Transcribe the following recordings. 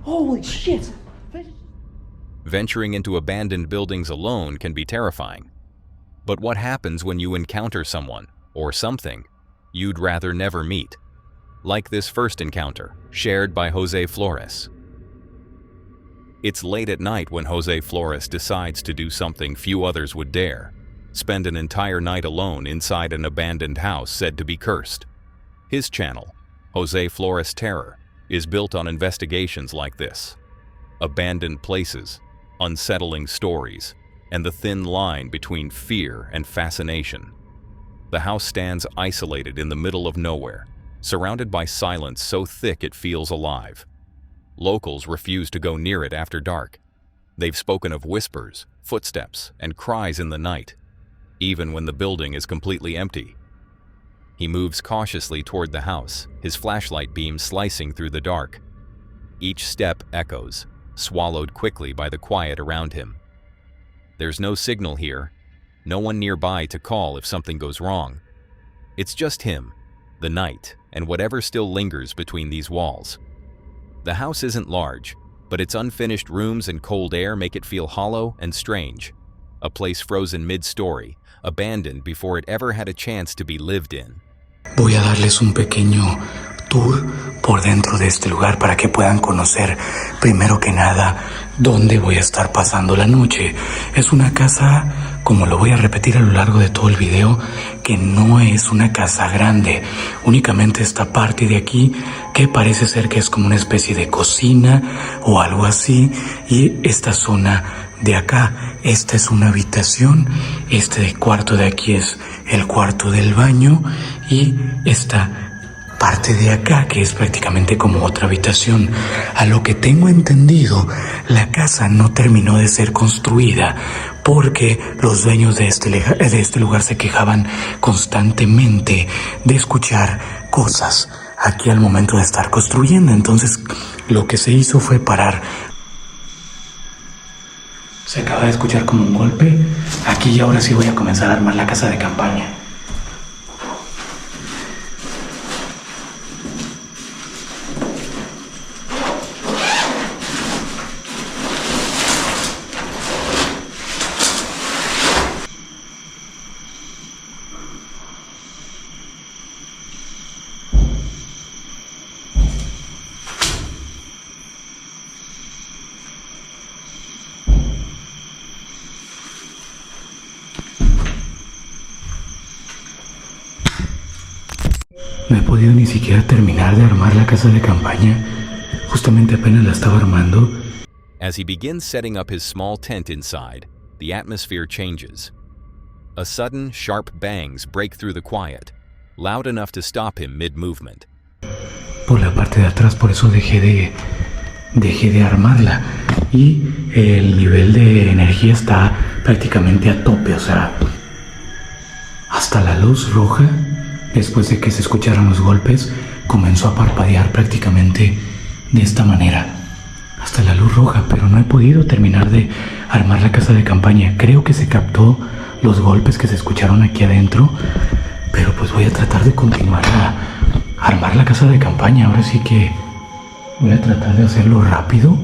Holy shit! Venturing into abandoned buildings alone can be terrifying. But what happens when you encounter someone, or something, you'd rather never meet? Like this first encounter, shared by Jose Flores. It's late at night when Jose Flores decides to do something few others would dare: spend an entire night alone inside an abandoned house said to be cursed. His channel, Jose Flores Terror, is built on investigations like this. Abandoned places, unsettling stories, and the thin line between fear and fascination. The house stands isolated in the middle of nowhere, surrounded by silence so thick it feels alive. Locals refuse to go near it after dark. They've spoken of whispers, footsteps, and cries in the night, even when the building is completely empty. He moves cautiously toward the house, his flashlight beam slicing through the dark. Each step echoes, swallowed quickly by the quiet around him. There's no signal here, no one nearby to call if something goes wrong. It's just him, the night, and whatever still lingers between these walls. The house isn't large, but its unfinished rooms and cold air make it feel hollow and strange. A place frozen mid-story, abandoned before it ever had a chance to be lived in. Voy a darles un pequeño tour por dentro de este lugar para que puedan conocer, primero que nada, dónde voy a estar pasando la noche. Es una casa, como lo voy a repetir a lo largo de todo el video, que no es una casa grande. Únicamente esta parte de aquí, que parece ser que es como una especie de cocina o algo así, y esta zona de acá, esta es una habitación, este cuarto de aquí es el cuarto del baño, y esta parte de acá, que es prácticamente como otra habitación. A lo que tengo entendido, la casa no terminó de ser construida porque los dueños de este lugar se quejaban constantemente de escuchar cosas aquí al momento de estar construyendo. Entonces, lo que se hizo fue parar. Se acaba de escuchar como un golpe. Aquí y ahora sí voy a comenzar a armar la casa de campaña. No he podido ni siquiera terminar de armar la casa de campaña. Justamente apenas la estaba armando. As he begins setting up his small tent inside, the atmosphere changes. A sudden, sharp bangs break through the quiet, loud enough to stop him mid-movement. Por la parte de atrás, por eso dejé de armarla. Y el nivel de energía está prácticamente a tope, o sea, hasta la luz roja, después de que se escucharon los golpes, comenzó a parpadear prácticamente de esta manera. Hasta la luz roja, pero no he podido terminar de armar la casa de campaña. Creo que se captó los golpes que se escucharon aquí adentro, pero pues voy a tratar de continuar a armar la casa de campaña. Ahora sí que voy a tratar de hacerlo rápido.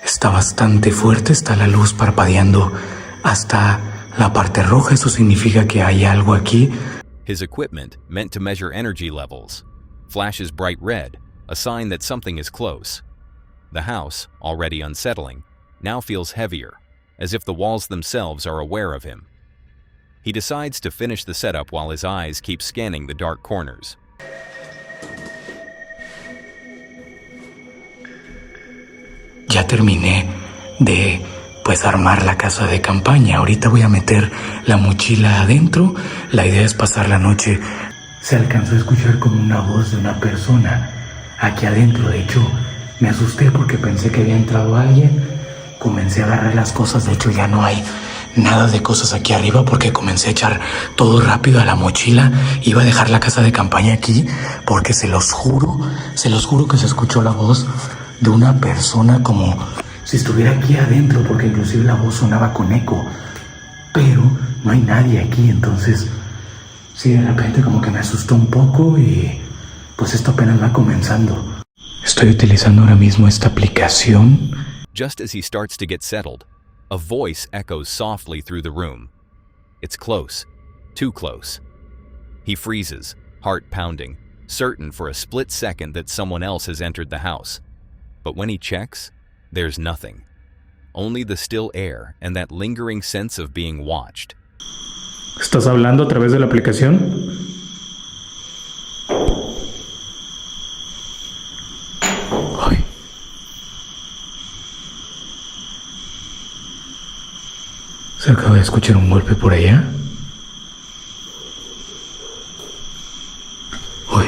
Está bastante fuerte, está la luz parpadeando hasta la parte roja. Eso significa que hay algo aquí. His equipment, meant to measure energy levels, flashes bright red, a sign that something is close. The house, already unsettling, now feels heavier, as if the walls themselves are aware of him. He decides to finish the setup while his eyes keep scanning the dark corners. Ya terminé de armar la casa de campaña. Ahorita voy a meter la mochila adentro. La idea es pasar la noche. Se alcanzó a escuchar como una voz de una persona aquí adentro. De hecho, me asusté porque pensé que había entrado alguien. Comencé a agarrar las cosas. De hecho, ya no hay nada de cosas aquí arriba porque comencé a echar todo rápido a la mochila. Iba a dejar la casa de campaña aquí porque se los juro que se escuchó la voz de una persona como si estuviera aquí adentro, porque inclusive la voz sonaba con eco, pero no hay nadie aquí. Entonces sí, de repente como que me asustó un poco y pues esto apenas va comenzando. Estoy utilizando ahora mismo esta aplicación. Just as he starts to get settled, a voice echoes softly through the room. It's close, too close. He freezes, heart pounding, certain for a split second that someone else has entered the house. But when he checks, there's nothing. Only the still air and that lingering sense of being watched. ¿Estás hablando a través de la aplicación? Ay. ¿Se acaba de escuchar un golpe por allá? Uy.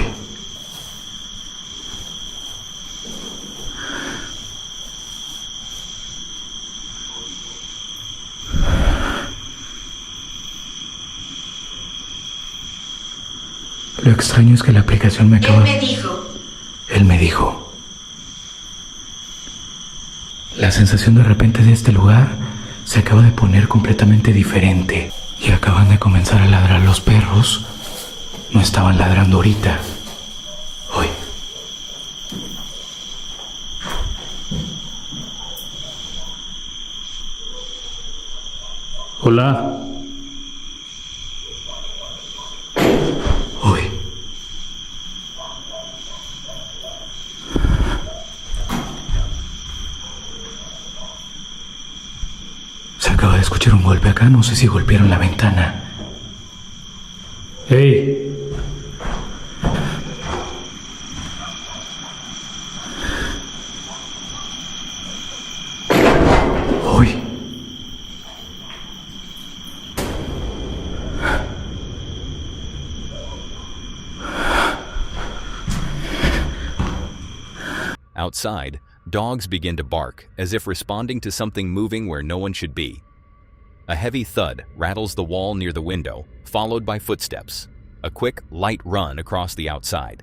Lo extraño es que la aplicación me acaba... Él me dijo. La sensación de repente de este lugar se acaba de poner completamente diferente. Y acaban de comenzar a ladrar los perros. No estaban ladrando ahorita. Uy. Hola. Uy. Se acaba de escuchar un golpe acá. No sé si golpearon la ventana. ¡Hey! Uy. Outside, dogs begin to bark, as if responding to something moving where no one should be. A heavy thud rattles the wall near the window, followed by footsteps, a quick, light run across the outside.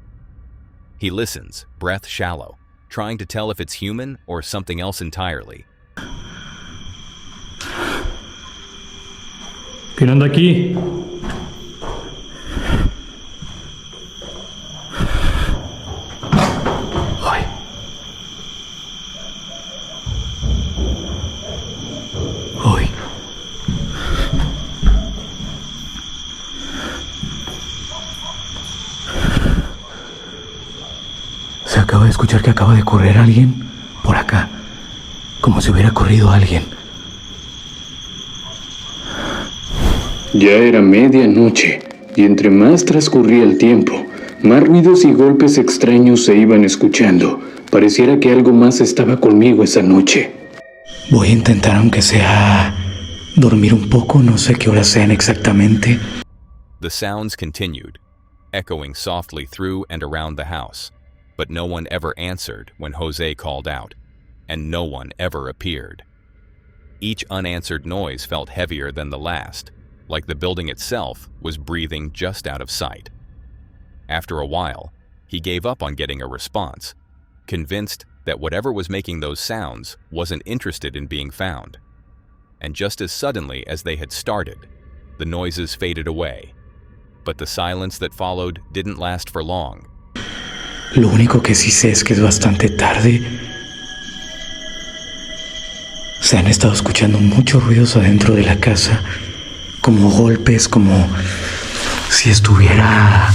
He listens, breath shallow, trying to tell if it's human or something else entirely. ¿Quién anda aquí? Ay. Uy. Se acaba de escuchar que acaba de correr alguien por acá, como si hubiera corrido alguien. Ya era medianoche, y entre más transcurría el tiempo, más ruidos y golpes extraños se iban escuchando. Pareciera que algo más estaba conmigo esa noche. Voy a intentar, aunque sea, dormir un poco, no sé qué horas sean exactamente. The sounds continued, echoing softly through and around the house, but no one ever answered when Jose called out, and no one ever appeared. Each unanswered noise felt heavier than the last, like the building itself was breathing just out of sight. After a while, he gave up on getting a response, convinced that whatever was making those sounds wasn't interested in being found. And just as suddenly as they had started, the noises faded away. But the silence that followed didn't last for long. Lo único que sí sé es que es bastante tarde. Se han estado escuchando muchos ruidos adentro de la casa, como golpes, como si estuviera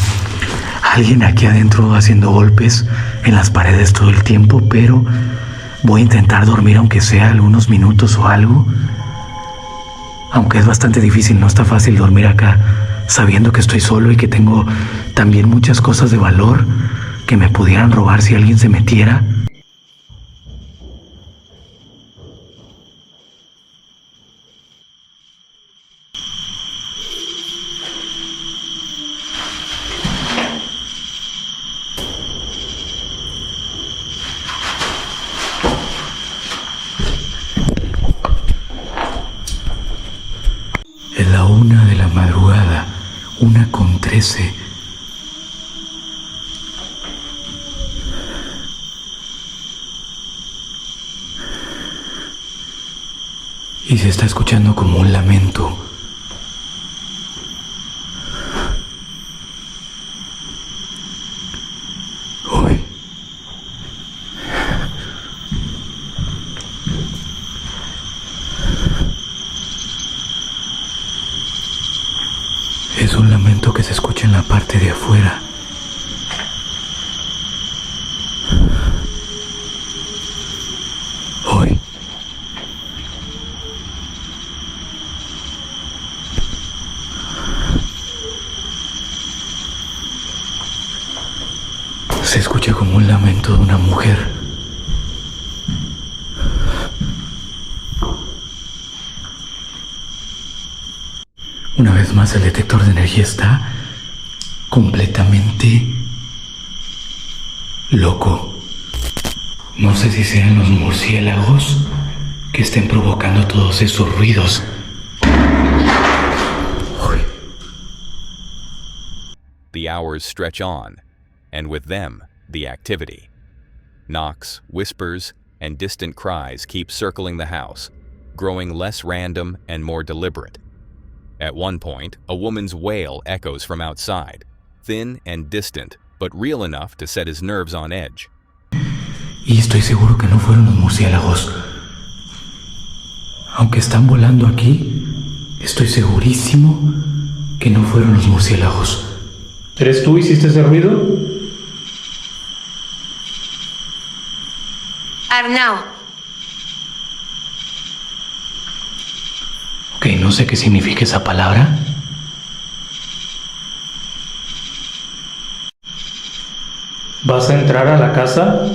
alguien aquí adentro haciendo golpes en las paredes todo el tiempo, pero voy a intentar dormir aunque sea algunos minutos o algo. Aunque es bastante difícil, no está fácil dormir acá sabiendo que estoy solo y que tengo también muchas cosas de valor que me pudieran robar si alguien se metiera. Es la 1 de la madrugada, 1:13. Y se está escuchando como un lamento. Uy. parte de afuera. Hoy. Se escucha como un lamento de una mujer. Una vez más, el detector de energía está completamente loco. No sé si sean los murciélagos que estén provocando todos esos ruidos. Uy. The hours stretch on, and with them, the activity. Knocks, whispers, and distant cries keep circling the house, growing less random and more deliberate. At one point, a woman's wail echoes from outside, thin and distant, but real enough to set his nerves on edge. Y estoy seguro que no fueron los murciélagos. Aunque están volando aquí, estoy segurísimo que no fueron los murciélagos. ¿Eres tú? ¿Hiciste ese ruido? Arnau. Ok, no sé qué significa esa palabra. ¿Vas a entrar a la casa?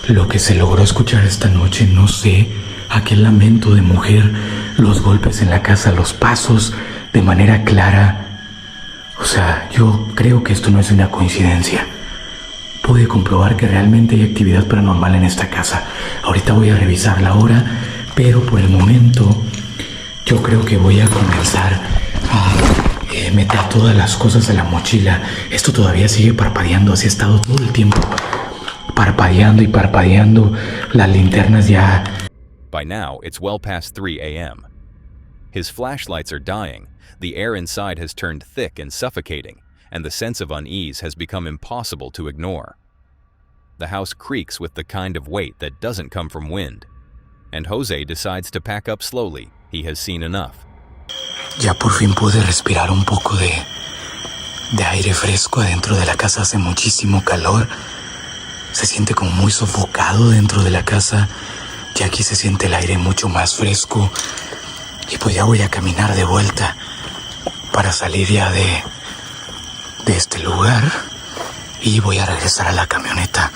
Lo que se logró escuchar esta noche, no sé, aquel lamento de mujer, los golpes en la casa, los pasos de manera clara. O sea, yo creo que esto no es una coincidencia. Pude comprobar que realmente hay actividad paranormal en esta casa. Ahorita voy a revisar la hora, pero por el momento yo creo que voy a comenzar a meter todas las cosas a la mochila. Esto todavía sigue parpadeando, así ha estado todo el tiempo. Parpadeando y parpadeando, las linternas ya... By now, it's well past 3 a.m. His flashlights are dying, the air inside has turned thick and suffocating, and the sense of unease has become impossible to ignore. The house creaks with the kind of weight that doesn't come from wind, and Jose decides to pack up slowly. He has seen enough. Ya por fin pude respirar un poco de aire fresco adentro de la casa. Hace muchísimo calor. Se siente como muy sofocado dentro de la casa. Ya aquí se siente el aire mucho más fresco. Y pues ya voy a caminar de vuelta para salir ya de este lugar. Y voy a regresar a la camioneta.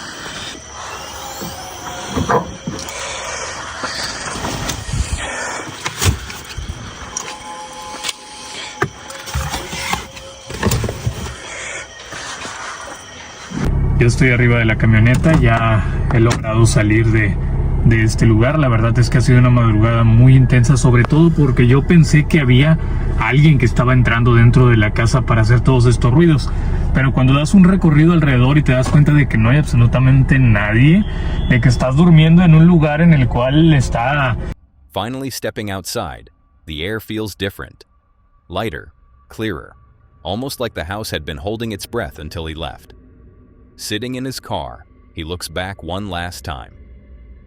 Yo estoy arriba de la camioneta, ya he logrado salir de este lugar. La verdad es que ha sido una madrugada muy intensa, sobre todo porque yo pensé que había alguien que estaba entrando dentro de la casa para hacer todos estos ruidos. Pero cuando das un recorrido alrededor y te das cuenta de que no hay absolutamente nadie, de que estás durmiendo en un lugar en el cual está... Finally stepping outside, the air feels different. Lighter, clearer, almost like the house had been holding its breath until he left. Sitting in his car, he looks back one last time.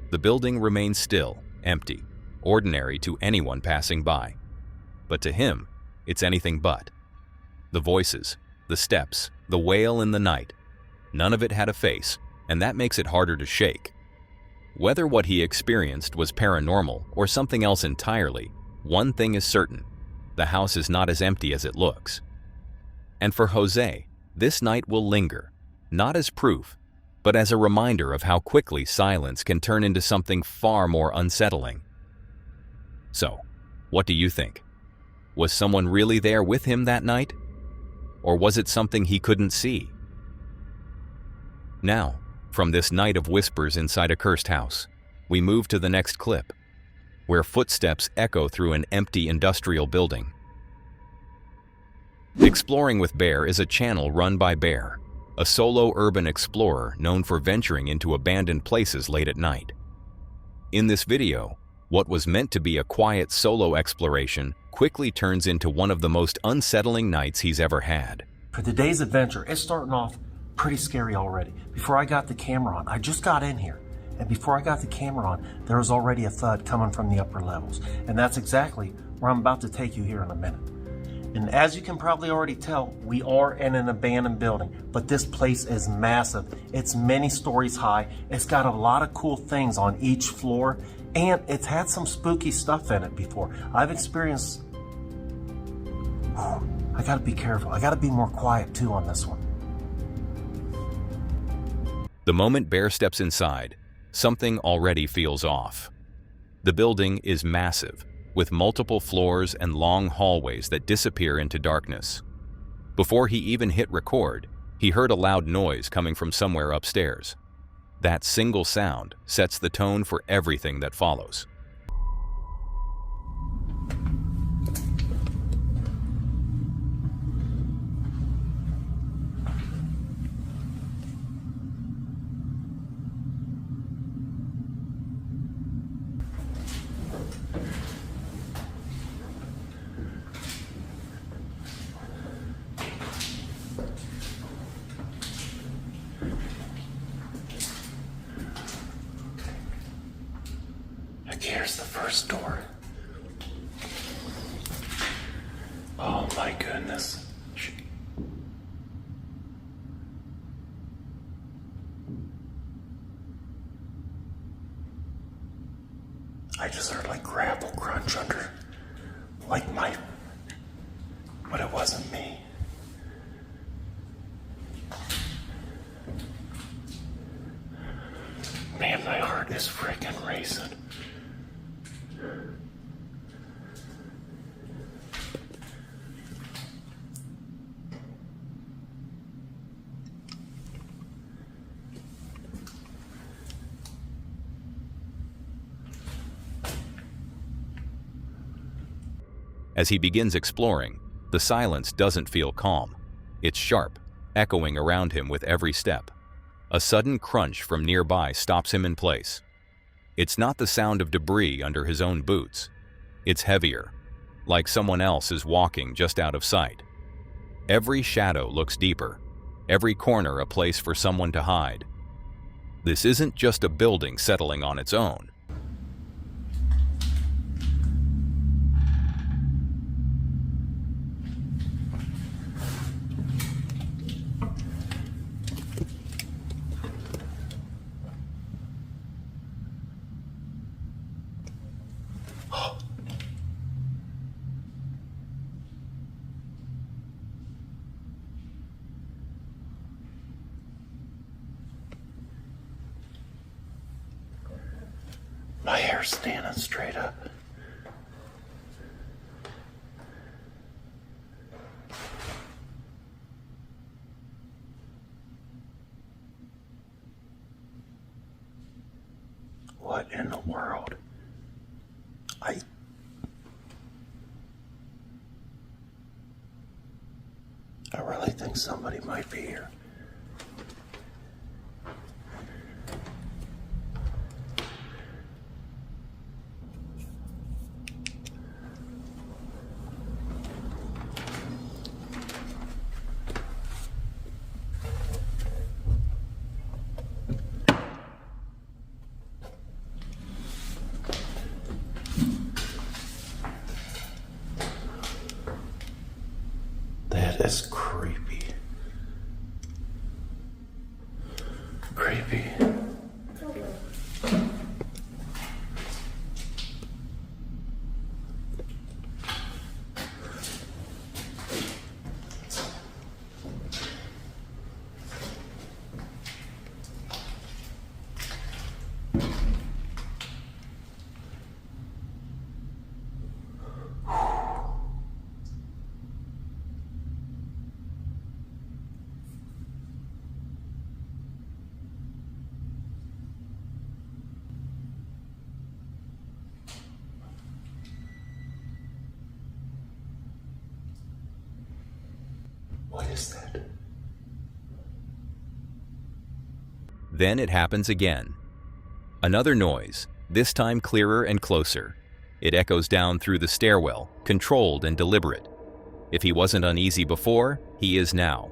The building remains still, empty, ordinary to anyone passing by. But to him, it's anything but. The voices, the steps, the wail in the night, none of it had a face, and that makes it harder to shake. Whether what he experienced was paranormal or something else entirely, one thing is certain: the house is not as empty as it looks. And for Jose, this night will linger, not as proof, but as a reminder of how quickly silence can turn into something far more unsettling. So, what do you think? Was someone really there with him that night? Or was it something he couldn't see? Now, from this night of whispers inside a cursed house, we move to the next clip, where footsteps echo through an empty industrial building. Exploring with Bear is a channel run by Bear, a solo urban explorer known for venturing into abandoned places late at night. In this video, what was meant to be a quiet solo exploration quickly turns into one of the most unsettling nights he's ever had. For today's adventure, it's starting off pretty scary already. Before I got the camera on, I just got in here, and before I got the camera on, there was already a thud coming from the upper levels, and that's exactly where I'm about to take you here in a minute. And as you can probably already tell, we are in an abandoned building, but this place is massive. It's many stories high. It's got a lot of cool things on each floor, and it's had some spooky stuff in it before. I've experienced... I gotta be careful. I gotta be more quiet too on this one. The moment Bear steps inside, something already feels off. The building is massive, with multiple floors and long hallways that disappear into darkness. Before he even hit record, he heard a loud noise coming from somewhere upstairs. That single sound sets the tone for everything that follows. Here's the first door. Oh my goodness. I just heard like gravel crunch under, like my, but it wasn't me. Man, my heart is freaking racing. As he begins exploring, the silence doesn't feel calm. It's sharp, echoing around him with every step. A sudden crunch from nearby stops him in place. It's not the sound of debris under his own boots. It's heavier, like someone else is walking just out of sight. Every shadow looks deeper, every corner a place for someone to hide. This isn't just a building settling on its own. My hair's standing straight up. What in the world? I really think somebody might be here. That is creepy. Creepy. What is that? Then it happens again. Another noise, this time clearer and closer. It echoes down through the stairwell, controlled and deliberate. If he wasn't uneasy before, he is now.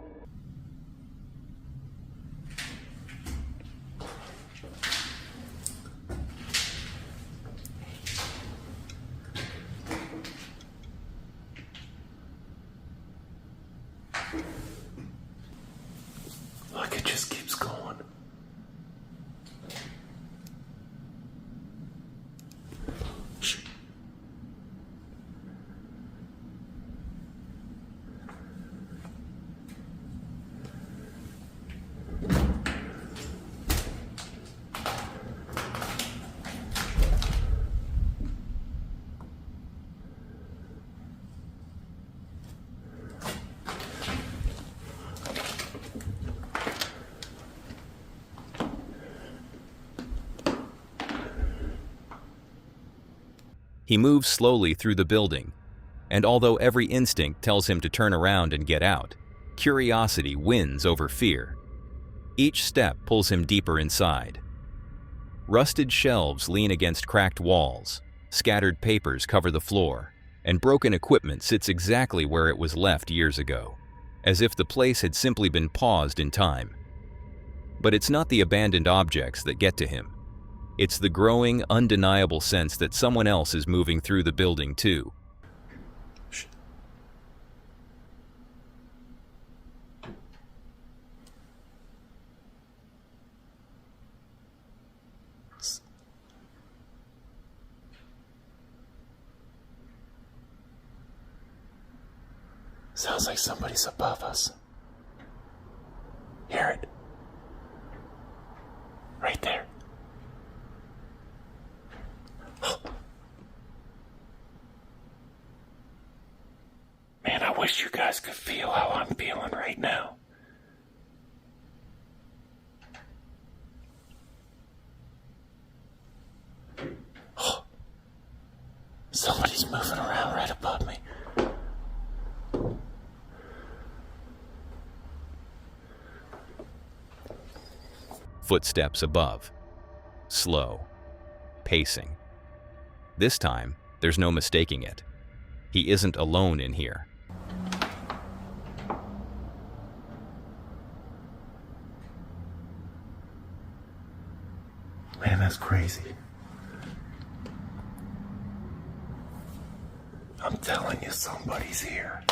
He moves slowly through the building, and although every instinct tells him to turn around and get out, curiosity wins over fear. Each step pulls him deeper inside. Rusted shelves lean against cracked walls, scattered papers cover the floor, and broken equipment sits exactly where it was left years ago, as if the place had simply been paused in time. But it's not the abandoned objects that get to him. It's the growing, undeniable sense that someone else is moving through the building too. Sounds like somebody's above us. Hear it. Right there. Man, I wish you guys could feel how I'm feeling right now. Somebody's moving around right above me. Footsteps above. Slow. Pacing. This time, there's no mistaking it. He isn't alone in here. Man, that's crazy. I'm telling you, somebody's here.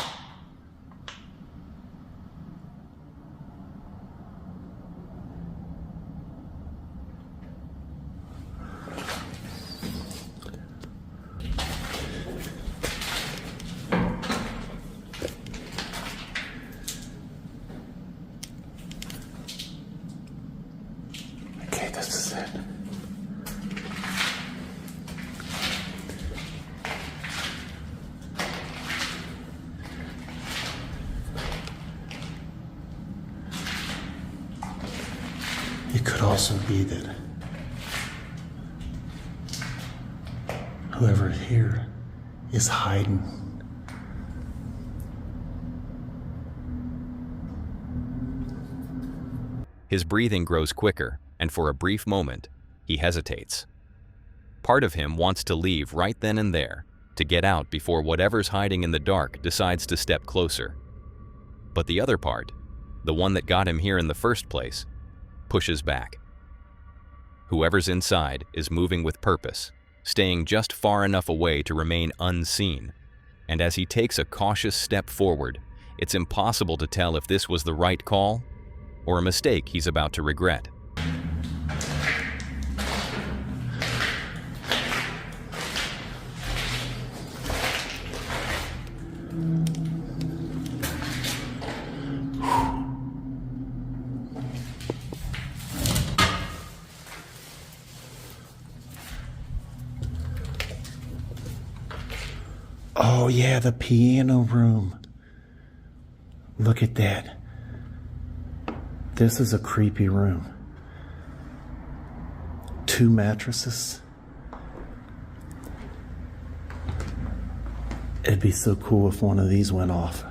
Okay, this is it. It could also be that whoever here is hiding. His breathing grows quicker, and for a brief moment, he hesitates. Part of him wants to leave right then and there, to get out before whatever's hiding in the dark decides to step closer. But the other part, the one that got him here in the first place, pushes back. Whoever's inside is moving with purpose, staying just far enough away to remain unseen. And as he takes a cautious step forward, it's impossible to tell if this was the right call or a mistake he's about to regret. Oh yeah, the piano room. Look at that. This is a creepy room. 2 mattresses. It'd be so cool if one of these went off.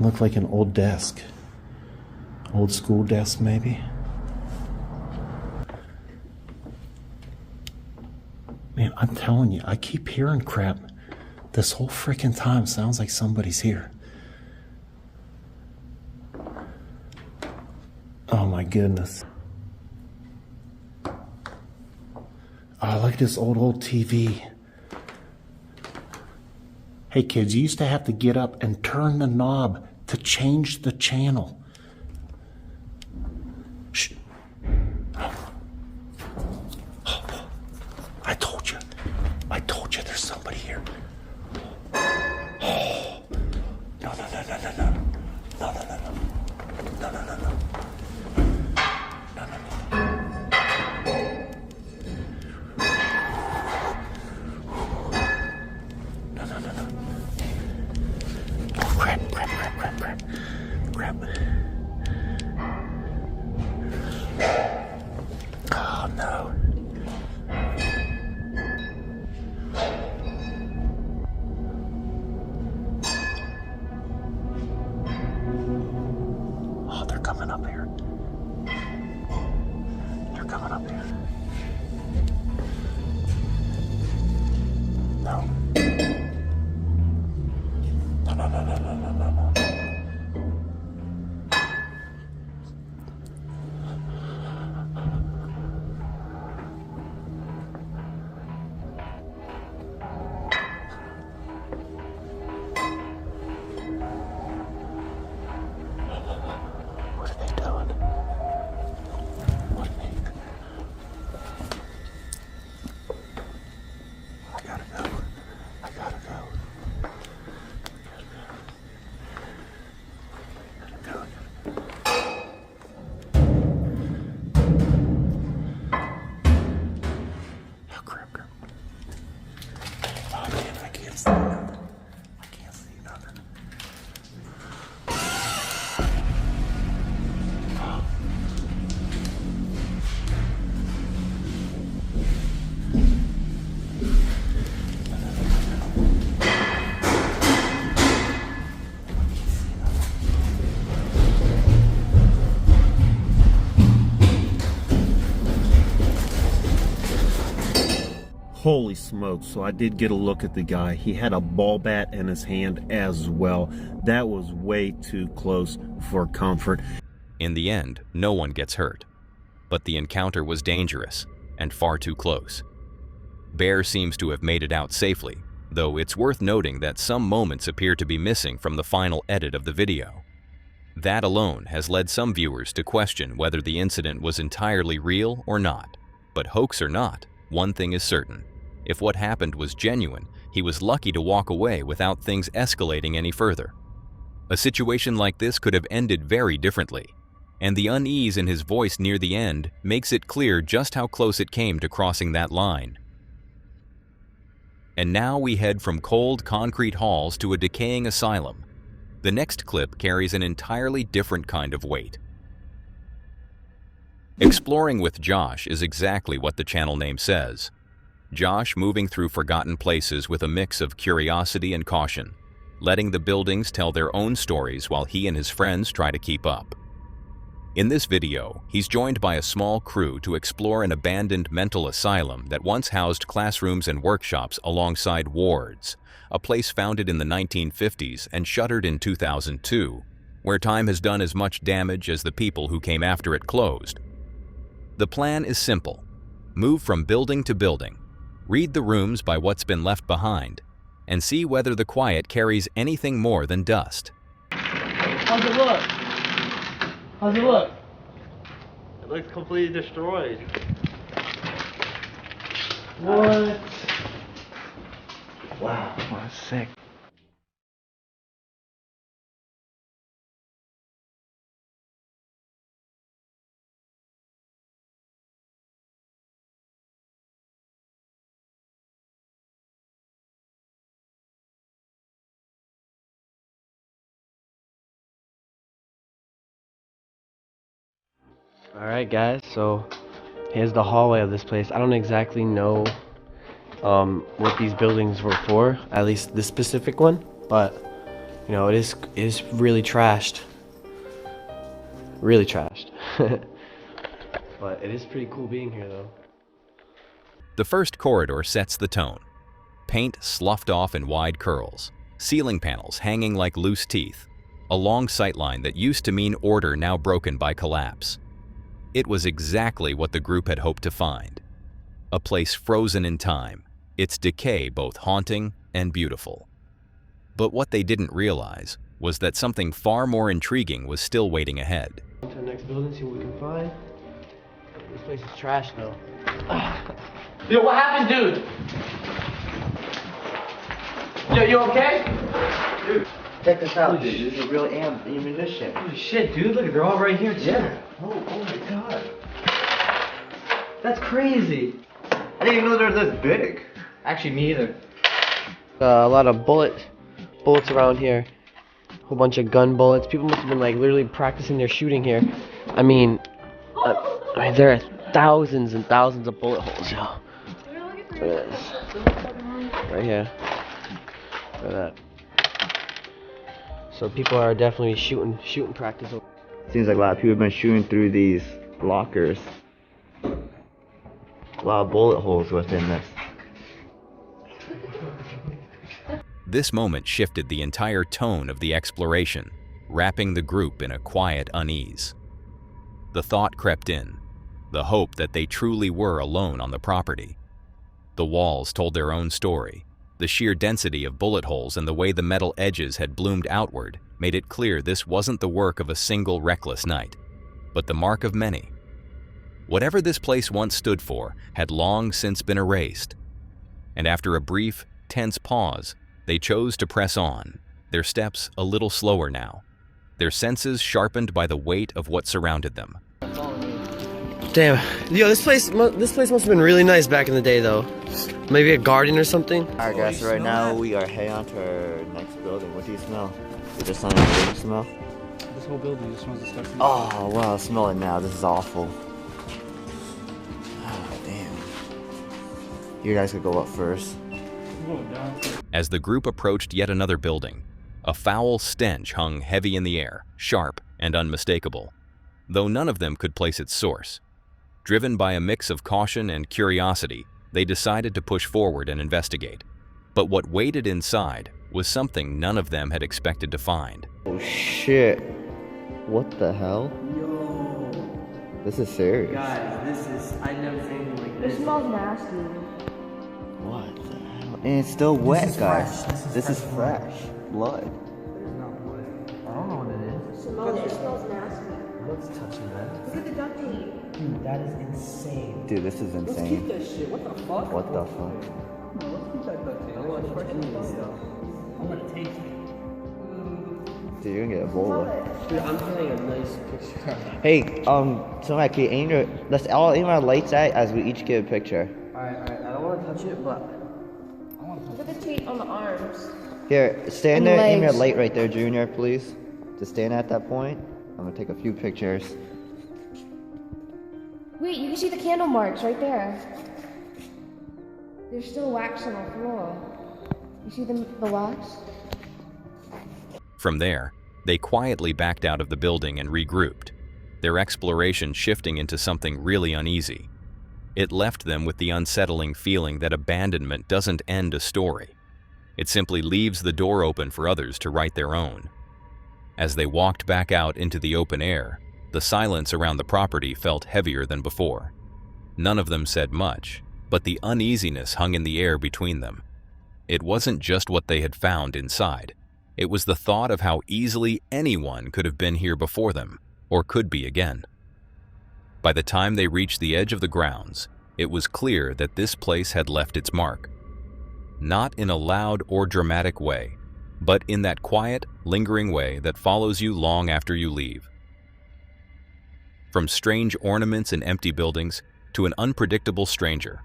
Looked like an old desk. Old school desk, maybe. Man, I'm telling you, I keep hearing crap. This whole freaking time sounds like somebody's here. Oh my goodness. Oh, look at this old TV. Hey kids, you used to have to get up and turn the knob to change the channel. Shh. I told you there's somebody here. Oh. No. Oh, crap. see nothing. I can't see nothing. Holy smokes, so I did get a look at the guy. He had a ball bat in his hand as well. That was way too close for comfort. In the end, no one gets hurt. But the encounter was dangerous and far too close. Bear seems to have made it out safely, though it's worth noting that some moments appear to be missing from the final edit of the video. That alone has led some viewers to question whether the incident was entirely real or not. But hoax or not, one thing is certain. If what happened was genuine, he was lucky to walk away without things escalating any further. A situation like this could have ended very differently, and the unease in his voice near the end makes it clear just how close it came to crossing that line. And now we head from cold concrete halls to a decaying asylum. The next clip carries an entirely different kind of weight. Exploring with Josh is exactly what the channel name says. Josh moving through forgotten places with a mix of curiosity and caution, letting the buildings tell their own stories while he and his friends try to keep up. In this video, he's joined by a small crew to explore an abandoned mental asylum that once housed classrooms and workshops alongside wards, a place founded in the 1950s and shuttered in 2002, where time has done as much damage as the people who came after it closed. The plan is simple. Move from building to building, read the rooms by what's been left behind, and see whether the quiet carries anything more than dust. How's it look? How's it look? It looks completely destroyed. What? Wow, that's sick. Alright guys, so here's the hallway of this place. I don't exactly know what these buildings were for, at least this specific one, but you know, it is really trashed. Really trashed. But it is pretty cool being here though. The first corridor sets the tone. Paint sloughed off in wide curls, ceiling panels hanging like loose teeth, a long sightline that used to mean order now broken by collapse. It was exactly what the group had hoped to find. A place frozen in time, its decay both haunting and beautiful. But what they didn't realize was that something far more intriguing was still waiting ahead. To the next building, see what we can find. This place is trash though. Yo, what happened, dude? Yo, you okay? Dude, check this out, dude. This is a real ammunition. Holy shit, dude. Look, they're all right here, too. Yeah. Oh my god. That's crazy. I didn't even know they're this big. Actually, me either. A lot of bullets around here. A whole bunch of gun bullets. People must have been like literally practicing their shooting here. I mean, there are thousands and thousands of bullet holes, yo. Look at this. Right here. Look at that. So people are definitely shooting practice. Seems like a lot of people have been shooting through these lockers. A lot of bullet holes within this. This moment shifted the entire tone of the exploration, wrapping the group in a quiet unease. The thought crept in, the hope that they truly were alone on the property. The walls told their own story. The sheer density of bullet holes and the way the metal edges had bloomed outward made it clear this wasn't the work of a single reckless night, but the mark of many. Whatever this place once stood for had long since been erased. And after a brief, tense pause, they chose to press on, their steps a little slower now, their senses sharpened by the weight of what surrounded them. Damn. Yo, this place must have been really nice back in the day, though. Maybe a garden or something. Alright guys, so right now we are heading on to our next building. What do you smell? Is there something you smell? This whole building just smells disgusting. Oh wow, I smell it now. This is awful. Oh damn. You guys could go up first. As the group approached yet another building, a foul stench hung heavy in the air, sharp and unmistakable, though none of them could place its source. Driven by a mix of caution and curiosity, they decided to push forward and investigate. But what waited inside was something none of them had expected to find. Oh shit. What the hell? Yo. This is serious. Guys, this is, I've never seen anything like this. It smells nasty. What the hell? And it's still wet, is guys. fresh. This is fresh. Blood. It's not blood. I don't know what it is. It smells nasty. Let's touch that. Look at the duct tape. Dude, that is insane. Dude, this is Let's keep insane. that shit. What the fuck? What the fuck? No, let's keep that duct tape. I want to touch any of this stuff. I want to taste it. Dude, you're gonna get Ebola. Dude, I'm getting a nice picture. Hey, so Matt, can you aim your, let's all aim our lights at as we each get a picture. Alright. I don't want to touch it, but Look at the tape on the arms. Here, stand And there, aim your legs. light right there, Junior, please. Just stand at that point. I'm gonna take a few pictures. Wait, you can see the candle marks right there. There's still wax on the floor. You see the wax? From there, they quietly backed out of the building and regrouped, their exploration shifting into something really uneasy. It left them with the unsettling feeling that abandonment doesn't end a story. It simply leaves the door open for others to write their own. As they walked back out into the open air, the silence around the property felt heavier than before. None of them said much, but the uneasiness hung in the air between them. It wasn't just what they had found inside. It was the thought of how easily anyone could have been here before them, or could be again. By the time they reached the edge of the grounds, it was clear that this place had left its mark. Not in a loud or dramatic way, but in that quiet, lingering way that follows you long after you leave. From strange ornaments in empty buildings to an unpredictable stranger.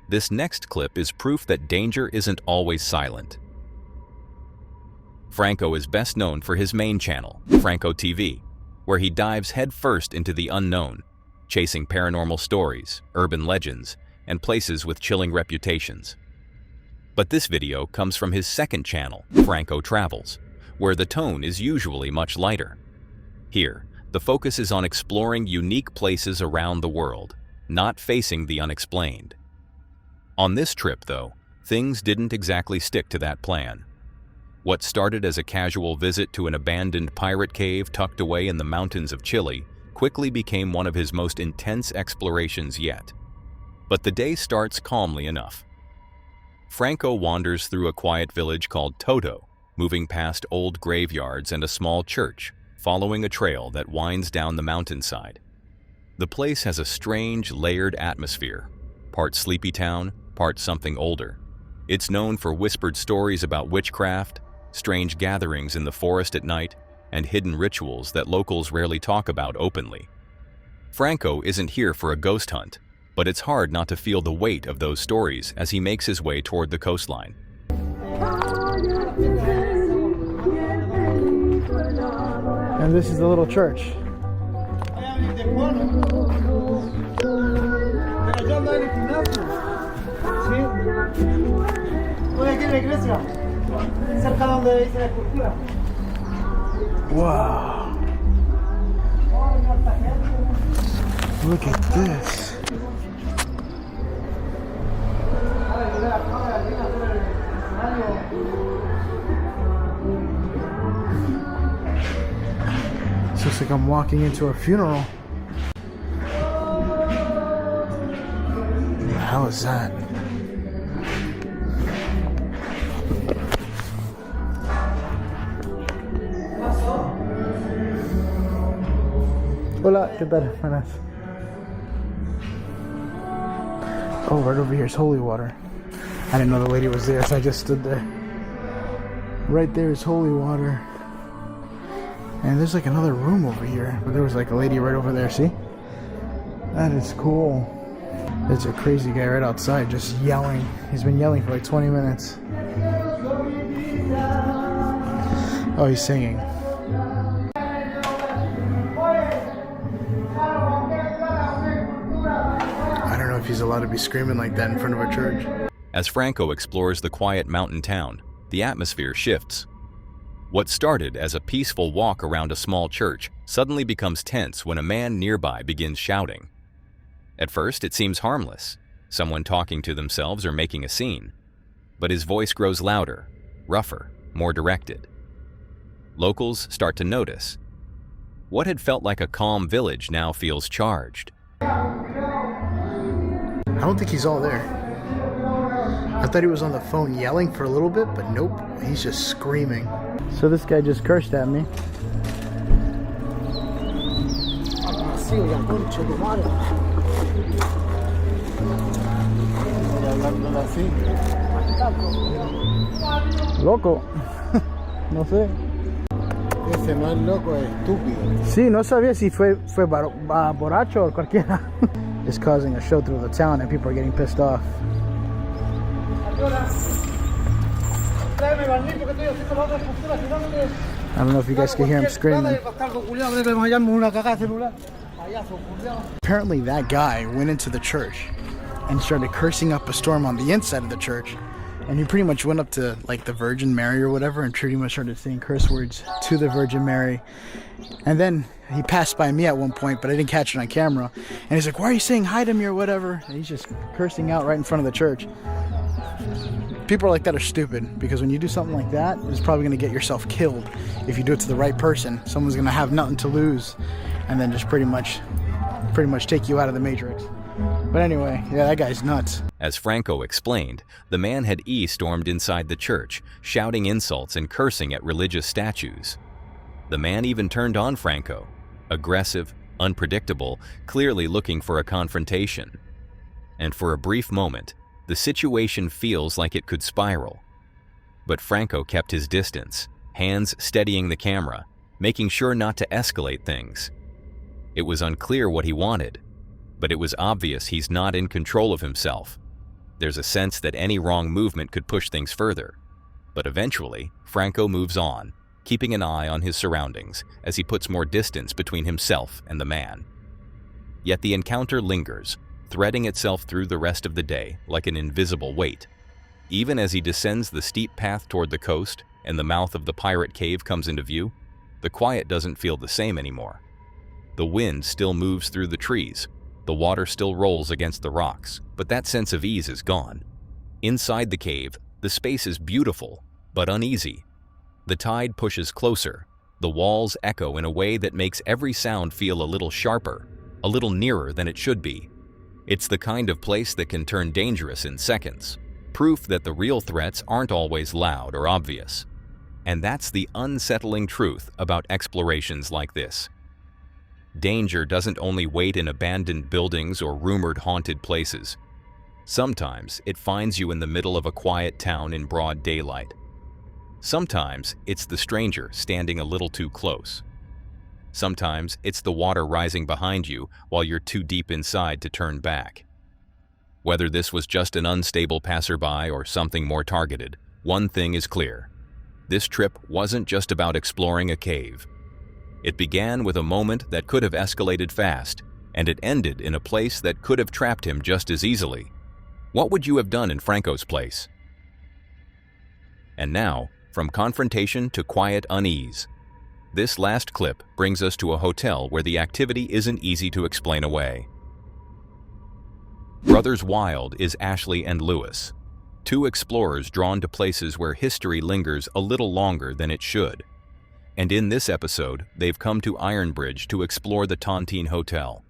This next clip is proof that danger isn't always silent. Franco is best known for his main channel, Franco TV, where he dives headfirst into the unknown, chasing paranormal stories, urban legends, and places with chilling reputations. But this video comes from his second channel, Franco Travels, where the tone is usually much lighter. Here, the focus is on exploring unique places around the world, not facing the unexplained. On this trip, though, things didn't exactly stick to that plan. What started as a casual visit to an abandoned pirate cave tucked away in the mountains of Chile quickly became one of his most intense explorations yet. But the day starts calmly enough. Franco wanders through a quiet village called Toto, moving past old graveyards and a small church, following a trail that winds down the mountainside. The place has a strange, layered atmosphere, part sleepy town, part something older. It's known for whispered stories about witchcraft, strange gatherings in the forest at night, and hidden rituals that locals rarely talk about openly. Franco isn't here for a ghost hunt, but it's hard not to feel the weight of those stories as he makes his way toward the coastline. And this is the little church. Wow. Look at this. It's just like I'm walking into a funeral. How is that? Hola, ¿qué tal? Buenas. Oh, right over here is holy water. I didn't know the lady was there, so I just stood there. Right there is holy water. And there's like another room over here, but there was like a lady right over there, see? That is cool. There's a crazy guy right outside just yelling. He's been yelling for like 20 minutes. Oh, he's singing. I don't know if he's allowed to be screaming like that in front of a church. As Franco explores the quiet mountain town, the atmosphere shifts. What started as a peaceful walk around a small church suddenly becomes tense when a man nearby begins shouting. At first, it seems harmless, someone talking to themselves or making a scene. But his voice grows louder, rougher, more directed. Locals start to notice. What had felt like a calm village now feels charged. I don't think he's all there. I thought he was on the phone yelling for a little bit, but nope, he's just screaming. So this guy just cursed at me. Loco. No sé. Ese no es loco, es estúpido. Sí, no sabía si fue borracho o cualquiera. It's causing a show through the town and people are getting pissed off. I don't know if you guys can hear him screaming. Apparently that guy went into the church and started cursing up a storm on the inside of the church. And he pretty much went up to like the Virgin Mary or whatever and pretty much started saying curse words to the Virgin Mary. And then he passed by me at one point, but I didn't catch it on camera. And he's like, why are you saying hi to me or whatever? And he's just cursing out right in front of the church. People like that are stupid, because when you do something like that, it's probably going to get yourself killed. If you do it to the right person, someone's going to have nothing to lose and then just pretty much take you out of the matrix. But anyway, yeah, that guy's nuts. As Franco explained, the man had stormed inside the church, shouting insults and cursing at religious statues. The man even turned on Franco, aggressive, unpredictable, clearly looking for a confrontation. And for a brief moment, the situation feels like it could spiral. But Franco kept his distance, hands steadying the camera, making sure not to escalate things. It was unclear what he wanted, but it was obvious he's not in control of himself. There's a sense that any wrong movement could push things further. But eventually, Franco moves on, keeping an eye on his surroundings as he puts more distance between himself and the man. Yet the encounter lingers, threading itself through the rest of the day like an invisible weight. Even as he descends the steep path toward the coast and the mouth of the pirate cave comes into view, the quiet doesn't feel the same anymore. The wind still moves through the trees, the water still rolls against the rocks, but that sense of ease is gone. Inside the cave, the space is beautiful, but uneasy. The tide pushes closer, the walls echo in a way that makes every sound feel a little sharper, a little nearer than it should be. It's the kind of place that can turn dangerous in seconds, proof that the real threats aren't always loud or obvious. And that's the unsettling truth about explorations like this. Danger doesn't only wait in abandoned buildings or rumored haunted places. Sometimes it finds you in the middle of a quiet town in broad daylight. Sometimes it's the stranger standing a little too close. Sometimes it's the water rising behind you while you're too deep inside to turn back. Whether this was just an unstable passerby or something more targeted, one thing is clear. This trip wasn't just about exploring a cave. It began with a moment that could have escalated fast, and it ended in a place that could have trapped him just as easily. What would you have done in Franco's place? And now, from confrontation to quiet unease. This last clip brings us to a hotel where the activity isn't easy to explain away. Brothers Wild is Ashley and Lewis, two explorers drawn to places where history lingers a little longer than it should. And in this episode, they've come to Ironbridge to explore the Tontine Hotel,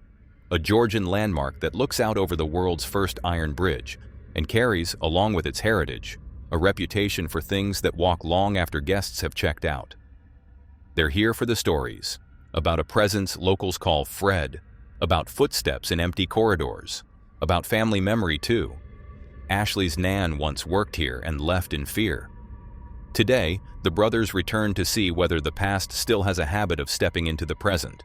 a Georgian landmark that looks out over the world's first iron bridge and carries, along with its heritage, a reputation for things that walk long after guests have checked out. They're here for the stories, about a presence locals call Fred, about footsteps in empty corridors, about family memory too. Ashley's Nan once worked here and left in fear. Today, the brothers return to see whether the past still has a habit of stepping into the present.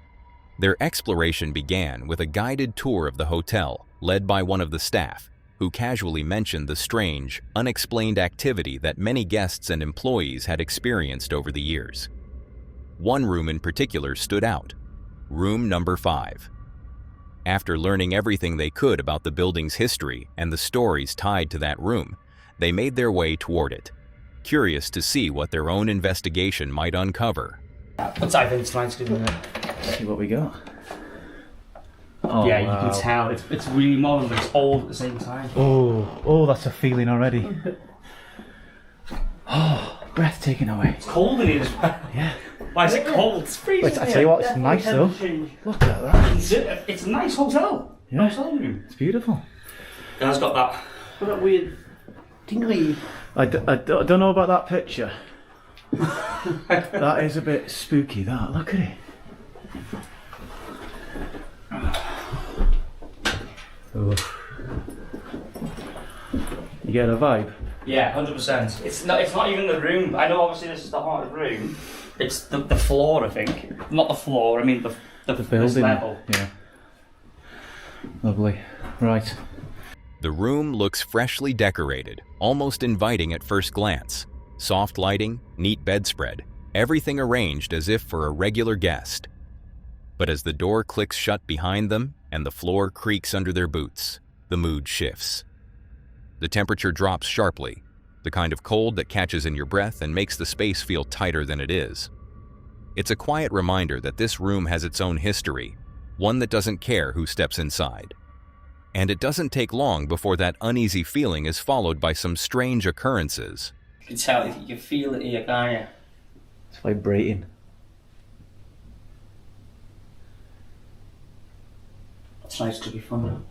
Their exploration began with a guided tour of the hotel led by one of the staff, who casually mentioned the strange, unexplained activity that many guests and employees had experienced over the years. One room in particular stood out, room number 5. After learning everything they could about the building's history and the stories tied to that room, they made their way toward it, curious to see what their own investigation might uncover. What's I think it's nice, isn't it? See what we got. Oh, yeah, wow. you can tell. It's really modern, but it's old at the same time. Oh, that's a feeling already. Oh, breathtaking away. It's cold in here as well. Yeah. Why is it cold? It's freezing. Wait, I tell you what, it's nice though. Look at that. It's a nice hotel. Yeah. Hotel room. It's beautiful. Yeah, it's got that weird tingly. I don't know about that picture. That is a bit spooky, that. Look at it. You get a vibe? Yeah, 100%. It's not even the room. I know obviously this is the haunted room. It's the floor, I think. Not the floor, I mean the building. this level. Yeah. Lovely. Right. The room looks freshly decorated, almost inviting at first glance. Soft lighting, neat bedspread, everything arranged as if for a regular guest. But as the door clicks shut behind them and the floor creaks under their boots, the mood shifts. The temperature drops sharply, the kind of cold that catches in your breath and makes the space feel tighter than it is. It's a quiet reminder that this room has its own history, one that doesn't care who steps inside. And it doesn't take long before that uneasy feeling is followed by some strange occurrences. You can tell, you can feel it here, can't you? It's vibrating. It's nice to be fun.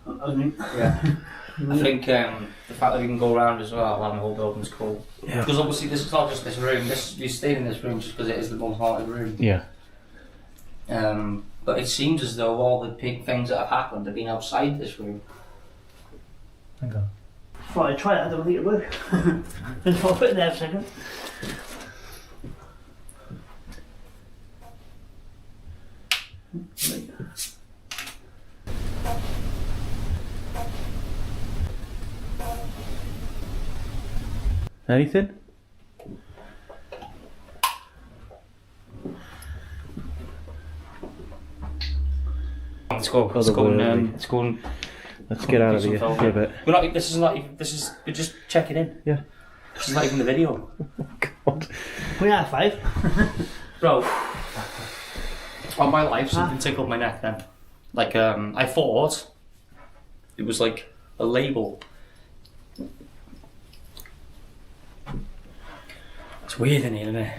I mean, yeah. I think the fact that we can go around as well and the whole building's cool. Yeah. Because obviously this is not just this room. You stay in this room just because it is the most haunted room. Yeah. But it seems as though all the big things that have happened have been outside this room. Hang on. Thought I'd try that, I don't think it would. Just put it there for a second. Anything? Let's go. Let's go and let's get out of here for a bit. We're not. This is not. We're just checking in. Yeah. This is not even the video. Oh God. We are 5. Bro. On my life, something tickled my neck then. Like I thought it was like a label. It's weird in here, isn't it?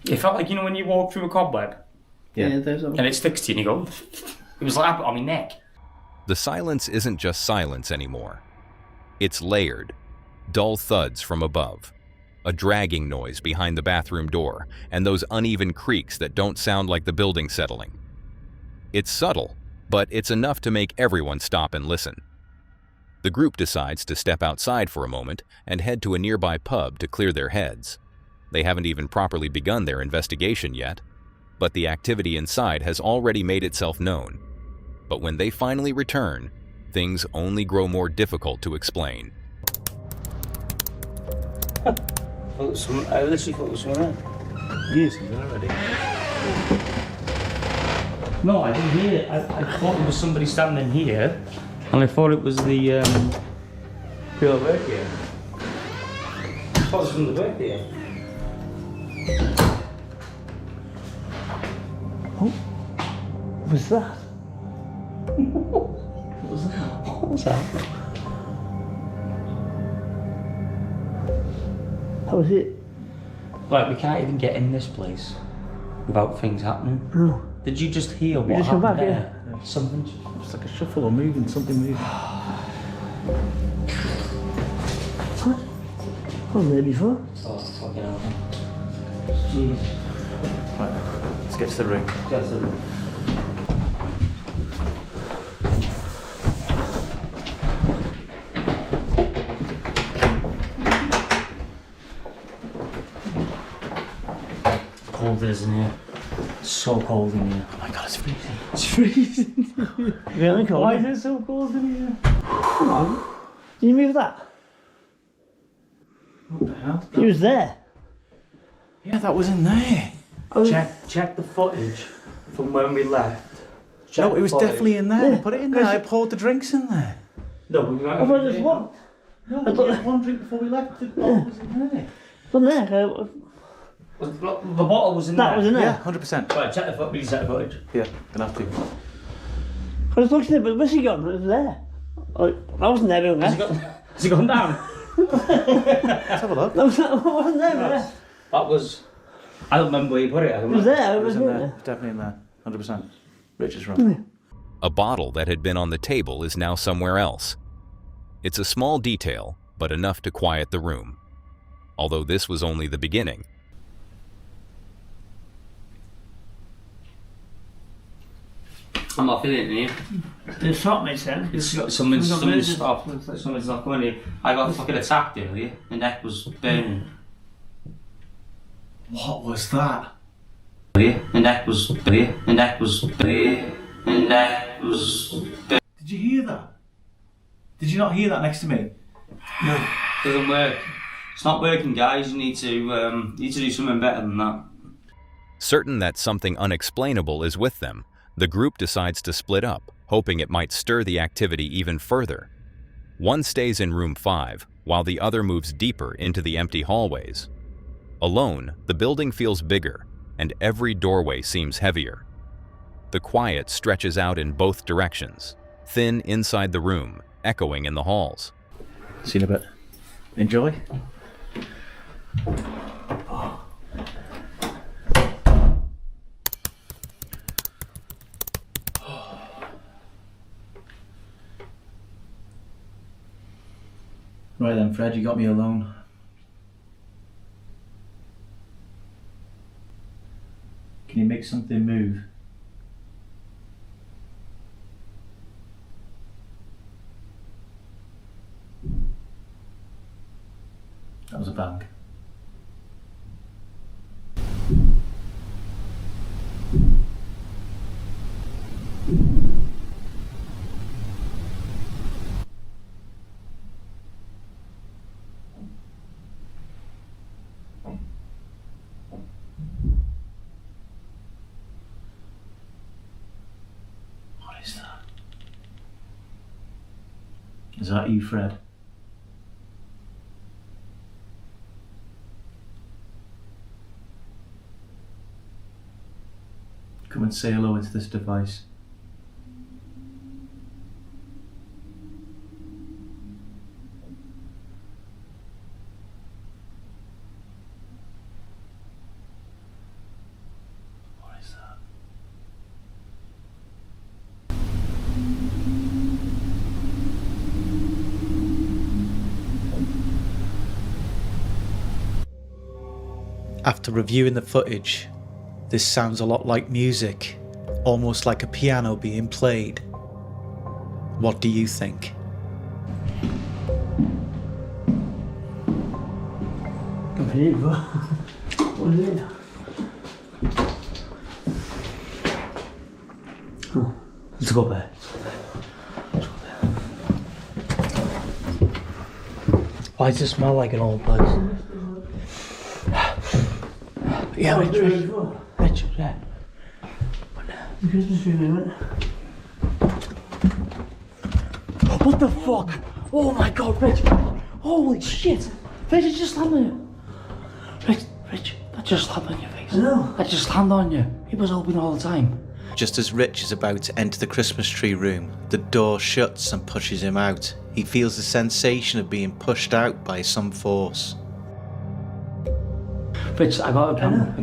It felt like, you know, when you walk through a cobweb. Yeah. And it sticks to you and you go. It was like on my neck. The silence isn't just silence anymore. It's layered, dull thuds from above, a dragging noise behind the bathroom door, and those uneven creaks that don't sound like the building settling. It's subtle, but it's enough to make everyone stop and listen. The group decides to step outside for a moment and head to a nearby pub to clear their heads. They haven't even properly begun their investigation yet, but the activity inside has already made itself known. But when they finally return, things only grow more difficult to explain. I literally thought it was someone else. Yes, he's already. No, I didn't hear it. I thought there was somebody standing here, and I thought it was the people that work here. I thought it was from the work here. Oh, what was that? What was that? What was that? That was it. Right, we can't even get in this place without things happening. No. Did you just hear what just come happened back, there? yeah. Something. It's like a shuffle or moving, something moving. What? I was there before. Oh, fucking hell. Jeez. Right, let's get to the room. Get to the room. cold it is in here. It's so cold in here. Oh my god, it's freezing. It's freezing. Really cold. Why is it so cold in here? Can you move that? What the hell? He was there. Yeah, that was in there. Check the footage from when we left. Check No, it was the footage. definitely in there. Yeah. Put it in there. I poured the drinks in there. No, we might I thought there's one. No, I thought- we had one drink before we left. The bottle was in there. From there. The bottle was in That there. was in there. Yeah, 100%. Right, check the footage. Check the footage. Yeah, gonna have to. I was looking at it, but where's he gone? It was there. I wasn't there, being Has he gone down? Let's have a look. I wasn't there, man. That was. I don't remember where you put it. It was there. It was in there. Definitely in there. 100%. Rich is right. A bottle that had been on the table is now somewhere else. It's a small detail, but enough to quiet the room. Although this was only the beginning. I'm not feeling it in here. The shot makes sense. Someone's stopped. Someone's not coming here. I got fucking attacked earlier. My neck was burning. What was that? My neck was burning. My neck was burning. My neck was burning. Did you hear that? Did you not hear that next to me? No, doesn't work. It's not working, guys. You need to do something better than that. Certain that something unexplainable is with them, the group decides to split up, hoping it might stir the activity even further. One stays in room 5, while the other moves deeper into the empty hallways. Alone, the building feels bigger, and every doorway seems heavier. The quiet stretches out in both directions, thin inside the room, echoing in the halls. See you in a bit. Enjoy. Right then, Fred, you got me alone. Can you make something move? That was a bang. What is that? Is that you, Fred? Come and say hello into this device. What is that? After reviewing the footage, this sounds a lot like music, almost like a piano being played. What do you think? What is it? Oh, let's go back. Why does it smell like an old place? Yeah, Rich, yeah. The Christmas tree moment. What the fuck? Oh my god, Rich! Holy shit! Rich, it just landed on you. Rich, that just landed on your face. No. That just landed on you. It was open all the time. Just as Rich is about to enter the Christmas tree room, the door shuts and pushes him out. He feels the sensation of being pushed out by some force. Rich, I got a camera.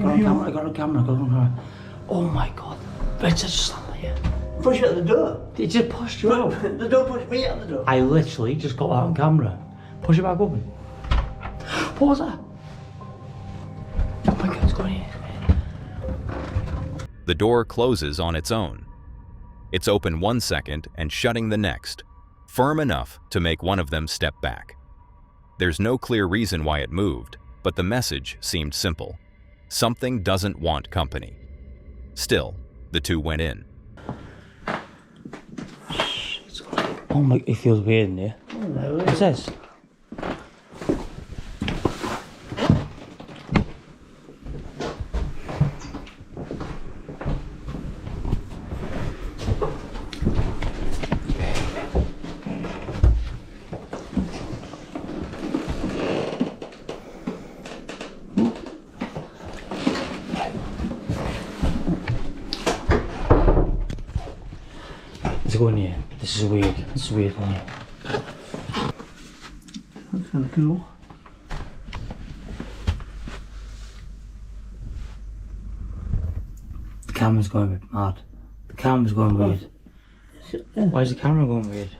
Oh my god. Rich, I just landed on you. Push you out the door. It just pushed you out. The door pushed me out the door. I literally just got that on camera. Push it back open. What was that? Oh my god, it's going in. The door closes on its own. It's open 1 second and shutting the next, firm enough to make one of them step back. There's no clear reason why it moved, but the message seemed simple. Something doesn't want company. Still, the two went in. Oh my, it feels weird in here. What's this? Let's go in here. This is weird. This is weird one. That's kind of cool. The camera's going a bit mad. The camera's going weird. Why is the camera going weird?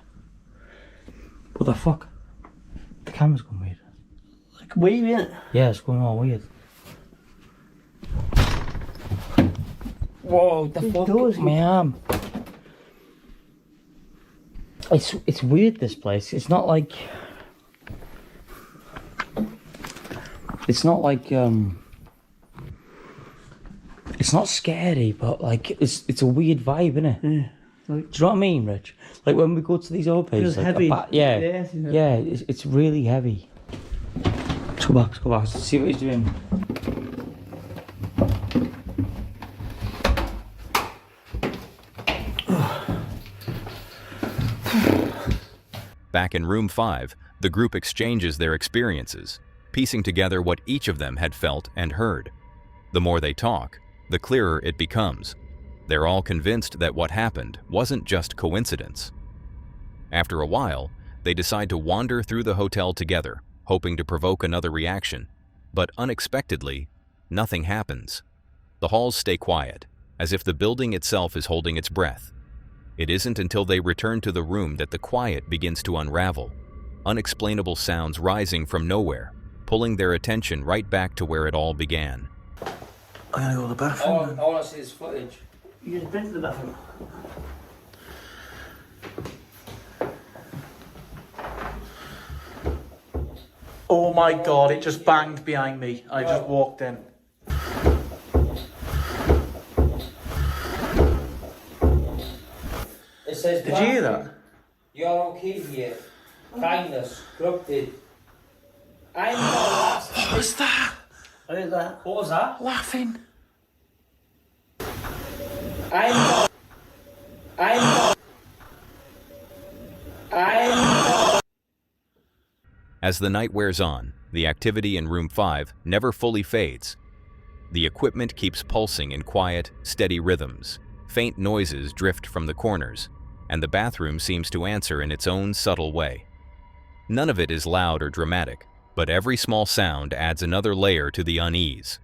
What the fuck? The camera's going weird. Like weird, isn't it? Yeah, it's going all weird. Whoa, the fuck? My arm. It's weird, this place. It's not like it's not scary, but like it's a weird vibe, isn't it? Yeah. Like, do you know what I mean, Rich? Like when we go to these old places, like heavy. Yeah, it's really heavy. Let's go back. Let's see what he's doing. Back in room 5, the group exchanges their experiences, piecing together what each of them had felt and heard. The more they talk, the clearer it becomes. They're all convinced that what happened wasn't just coincidence. After a while, they decide to wander through the hotel together, hoping to provoke another reaction. But unexpectedly, nothing happens. The halls stay quiet, as if the building itself is holding its breath. It isn't until they return to the room that the quiet begins to unravel, unexplainable sounds rising from nowhere, pulling their attention right back to where it all began. I'm gonna go to the bathroom. I want to see this footage. You just been to the bathroom. Oh my god, it just banged behind me. I just walked in. It says, did you hear that? You're okay here. Kindness, corrupted. I'm not last. What was that? I heard that. What was that? Laughing. I'm not. As the night wears on, the activity in room 5 never fully fades. The equipment keeps pulsing in quiet, steady rhythms. Faint noises drift from the corners, and the bathroom seems to answer in its own subtle way. None of it is loud or dramatic, but every small sound adds another layer to the unease.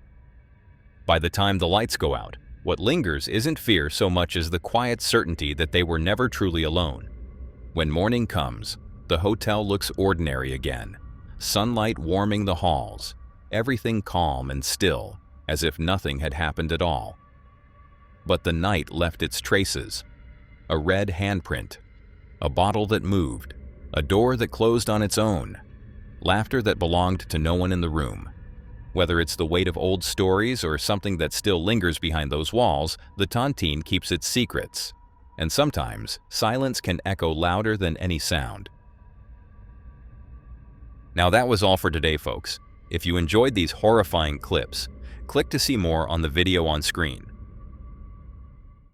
By the time the lights go out, what lingers isn't fear so much as the quiet certainty that they were never truly alone. When morning comes, the hotel looks ordinary again, sunlight warming the halls, everything calm and still, as if nothing had happened at all. But the night left its traces. A red handprint, a bottle that moved, a door that closed on its own, laughter that belonged to no one in the room. Whether it's the weight of old stories or something that still lingers behind those walls, the Tontine keeps its secrets. And sometimes, silence can echo louder than any sound. Now that was all for today, folks. If you enjoyed these horrifying clips, click to see more on the video on screen.